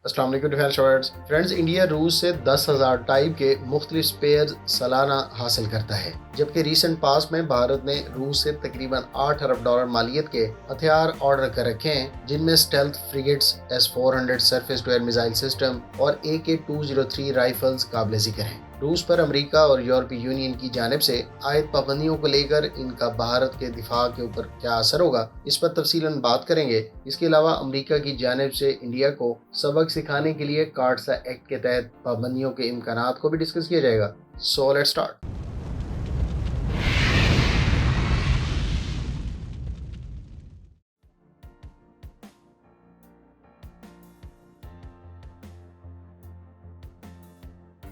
السلام علیکم defence words friends, India روس سے 10,000 ٹائپ کے مختلف سپیئر سالانہ حاصل کرتا ہے، جبکہ ریسنٹ پاس میں بھارت نے روس سے تقریباً $8 ارب مالیت کے ہتھیار آرڈر کر رکھے ہیں، جن میں stealth frigates, S-400 surface to air missile system اور AK-203 رائفلز قابل ذکر ہیں۔ روس پر امریکہ اور یورپی یونین کی جانب سے عائد پابندیوں کو لے کر ان کا بھارت کے دفاع کے اوپر کیا اثر ہوگا، اس پر تفصیلاً بات کریں گے۔ اس کے علاوہ امریکہ کی جانب سے انڈیا کو سبق سکھانے کے لیے کارٹسا ایکٹ کے تحت پابندیوں کے امکانات کو بھی ڈسکس کیا جائے گا۔ So let's start.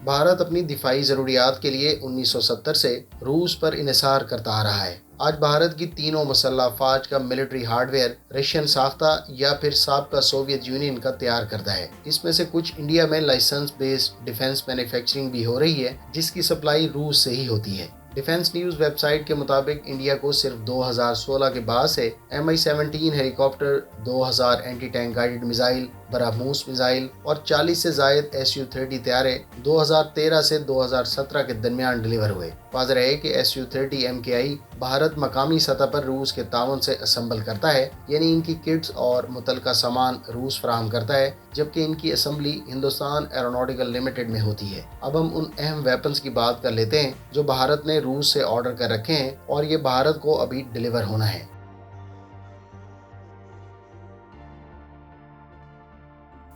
بھارت اپنی دفاعی ضروریات کے لیے 1970 سے روس پر انحصار کرتا آ رہا ہے۔ آج بھارت کی تینوں مسلح افواج کا ملٹری ہارڈ ویئر رشین ساختہ یا پھر سابقہ سوویت یونین کا تیار کرتا ہے۔ اس میں سے کچھ انڈیا میں لائسنس بیسڈ ڈیفنس مینوفیکچرنگ بھی ہو رہی ہے، جس کی سپلائی روس سے ہی ہوتی ہے۔ ڈیفنس نیوز ویب سائٹ کے مطابق انڈیا کو صرف 2016 کے بعد سے Mi-17 helicopter, 2000 anti tank guided missile, BrahMos missile اور 40 سے زائد Su-30 طیارے 2013 سے 2017 کے درمیان ڈیلیور ہوئے۔ واضح ہے کہ Su-30 MKI بھارت مقامی سطح پر روس کے تعاون سے اسمبل کرتا ہے، یعنی ان کی کٹس اور متعلقہ سامان روس فراہم کرتا ہے، جبکہ ان کی اسمبلی ہندوستان ایروناٹیکل لمیٹڈ میں ہوتی ہے۔ اب ہم ان اہم ویپنز کی بات کر لیتے ہیں جو بھارت نے روس سے آرڈر کر رکھے ہیں اور یہ بھارت کو ابھی ڈیلیور ہونا ہے۔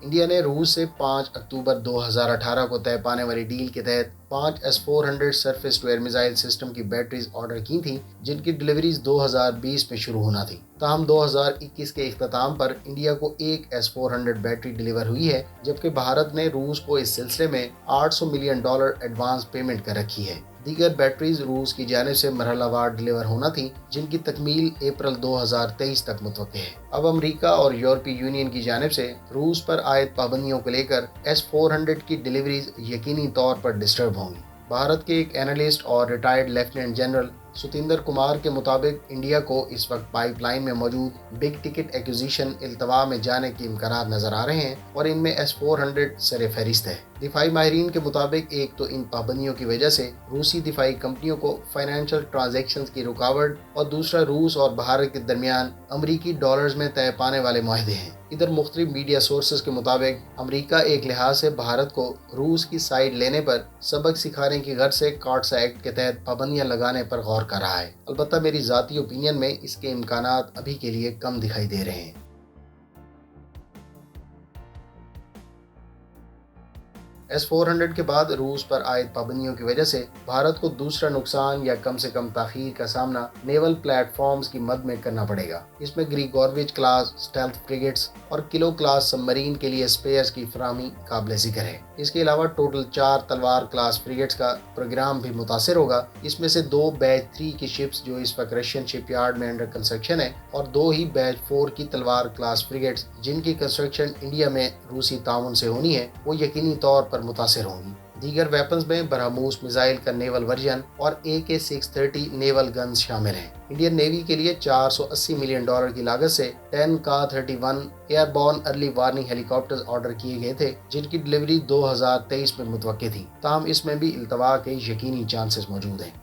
انڈیا نے روس سے 5 اکتوبر 2018 کو طے پانے والی ڈیل کے تحت 5 S-400 surface to air missile system کی بیٹریز آرڈر کی تھیں، جن کی ڈیلیوریز 2020 میں شروع ہونا تھی۔ تاہم 2021 کے اختتام پر انڈیا کو ایک S-400 بیٹری ڈیلیور ہوئی ہے، جبکہ بھارت نے روس کو اس سلسلے میں $800 ملین ایڈوانس پیمنٹ کر رکھی ہے۔ دیگر بیٹریز روس کی جانب سے مرحلہ وار ڈیلیور ہونا تھیں، جن کی تکمیل اپریل 2023 تک متوقع ہے۔ اب امریکہ اور یورپی یونین کی جانب سے روس پر عائد پابندیوں کو لے کر S-400 کی ڈیلیوریز یقینی طور پر ڈسٹرب ہوں گی۔ بھارت کے ایک اینالسٹ اور retired lieutenant general Satyendra Kumar کے مطابق انڈیا کو اس وقت پائپ لائن میں موجود بگ ٹکٹ ایکوزیشن التوا میں جانے کے امکانات نظر آ رہے ہیں اور ان میں S-400 سر فہرست ہے۔ دفاعی ماہرین کے مطابق ایک تو ان پابندیوں کی وجہ سے روسی دفاعی کمپنیوں کو فائنینشل ٹرانزیکشنز کی رکاوٹ، اور دوسرا روس اور بھارت کے درمیان امریکی ڈالرز میں طے پانے والے معاہدے ہیں۔ ادھر مختلف میڈیا سورسز کے مطابق امریکہ ایک لحاظ سے بھارت کو روس کی سائیڈ لینے پر سبق سکھانے کی غرض سے کارٹسا ایکٹ کے تحت پابندیاں لگانے پر غور کر رہا ہے۔ البتہ میری ذاتی اوپینین میں اس کے امکانات ابھی کے لیے کم دکھائی دے رہے ہیں۔ S-400 کے بعد روس پر عائد پابندیوں کی وجہ سے بھارت کو دوسرا نقصان یا کم سے کم تاخیر کا سامنا نیول پلیٹ فارمز کی مد میں کرنا پڑے گا۔ اس میں گریگورویچ کلاس اسٹیلتھ فریگیٹس اور کلو کلاس سب مرین کے لیے اسپیئرز کی فراہمی قابل ذکر ہے۔ اس کے علاوہ ٹوٹل 4 تلوار کلاس فریگیٹس کا پروگرام بھی متاثر ہوگا۔ اس میں سے 2 بیچ 3 کی شپس جو اس وقت رشین شپ یارڈ میں انڈر کنسٹرکشن ہے، اور 2 ہی بیچ 4 کی تلوار کلاس فریگیٹس جن کی کنسٹرکشن انڈیا میں روسی تعاون سے ہونی ہے، وہ یقینی طور پر متاثر ہوں گی۔ دیگر ویپنز میں برہموس میزائل کا نیول ورژن اور AK-630 نیول گنز شامل ہیں۔ انڈین نیوی کے لیے $480 ملین کی لاگت سے 10 Ka-31 airborne early warning helicopters order کیے گئے تھے، جن کی ڈیلیوری 2023 میں متوقع تھی۔ تاہم اس میں بھی التوا کے یقینی چانسز موجود ہیں۔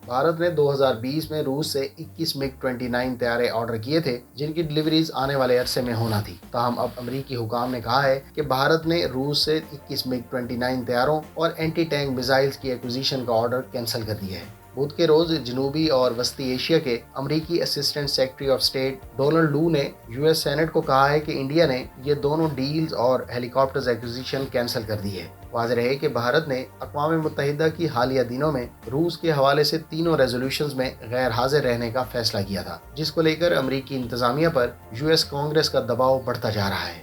بھارت نے 2020 میں روس سے 21 MiG-29 طیارے آرڈر کیے تھے، جن کی ڈیلیوریز آنے والے عرصے میں ہونا تھی۔ تاہم اب امریکی حکام نے کہا ہے کہ بھارت نے روس سے 21 MiG-29 طیاروں اور اینٹی ٹینک میزائلز کی ایکوزیشن کا آرڈر کینسل کر دیا ہے۔ بدھ کے روز جنوبی اور وسطی ایشیا کے امریکی assistant secretary of state Donald Lu نے US سینٹ کو کہا ہے کہ انڈیا نے یہ دونوں ڈیلز اور ہیلی کاپٹرز ایکوزیشن کینسل کر دی ہے۔ واضح ہے کہ بھارت نے اقوام متحدہ کی حالیہ دنوں میں روس کے حوالے سے تینوں ریزولوشنز میں غیر حاضر رہنے کا فیصلہ کیا تھا، جس کو لے کر امریکی انتظامیہ پر US کانگریس کا دباؤ بڑھتا جا رہا ہے۔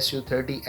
Su-30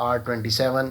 R-27,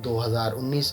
2019,